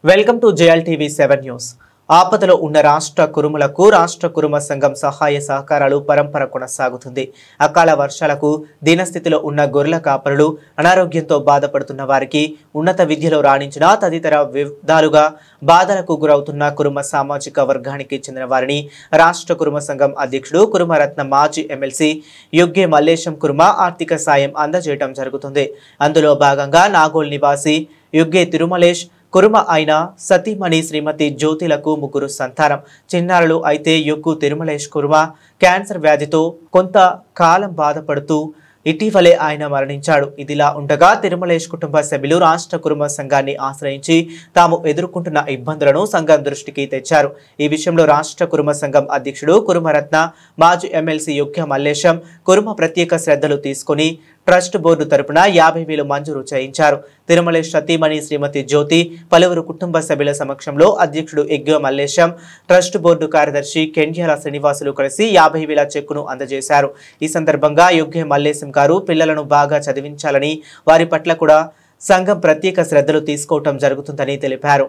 Welcome to JLTV 7 news. ఆపదలో ఉన్న రాష్ట్ర కురుమలకు రాష్ట్ర కురుమ సంఘం సహాయ సహకారాలు పరంపర కొనసాగుతుంది. అకాల వర్షాలకు దీనస్థితిలో ఉన్న గొర్రెల కాపరులు, అనారోగ్యంతో బాధపడుతున్న వారికి, ఉన్నత విద్యలో రాణించిన తదితర విధాలుగా బాధలకు గురవుతున్న కురుమ సామాజిక వర్గానికి చెందిన వారిని రాష్ట్ర కురుమ సంఘం అధ్యక్షుడు కురుమరత్న మాజీ ఎమ్మెల్సీ యుగ్గే మల్లేశం కురుమ ఆర్థిక సాయం అందజేయడం జరుగుతుంది. అందులో భాగంగా నాగోల్ నివాసి యుగ్గే తిరుమలేష్ కురుమ అయిన సతీమణి శ్రీమతి జ్యోతిలకు ముగ్గురు సంతానం. చిన్నారులు అయితే యుగ్గు తిరుమలేష్ కురుమ క్యాన్సర్ వ్యాధితో కొంత కాలం బాధపడుతూ ఇటీవలే ఆయన మరణించాడు. ఇదిలా ఉండగా తిరుమలేష్ కుటుంబ సభ్యులు రాష్ట్ర కురుమ సంఘాన్ని ఆశ్రయించి తాము ఎదుర్కొంటున్న ఇబ్బందులను సంఘం దృష్టికి తెచ్చారు. ఈ విషయంలో రాష్ట్ర కురుమ సంఘం అధ్యక్షుడు కురుమరత్న, మాజీ ఎమ్మెల్సీ యుగ్గే మల్లేశం కురుమ ప్రత్యేక శ్రద్ధలు తీసుకుని ట్రస్ట్ బోర్డు తరపున 50,000 మంజూరు చేయించారు. తిరుమలేష్ సతీమణి శ్రీమతి జ్యోతి, పలువురు కుటుంబ సభ్యుల సమక్షంలో అధ్యక్షుడు యుగ్గే మల్లేశం, ట్రస్ట్ బోర్డు కార్యదర్శి కెండ్యాల శ్రీనివాసులు కలిసి 50,000 చెక్కును అందజేశారు. ఈ సందర్భంగా యుగ్గే మల్లేశం గారు పిల్లలను బాగా చదివించాలని, వారి పట్ల కూడా సంఘం ప్రత్యేక శ్రద్ధలు తీసుకోవటం జరుగుతుందని తెలిపారు.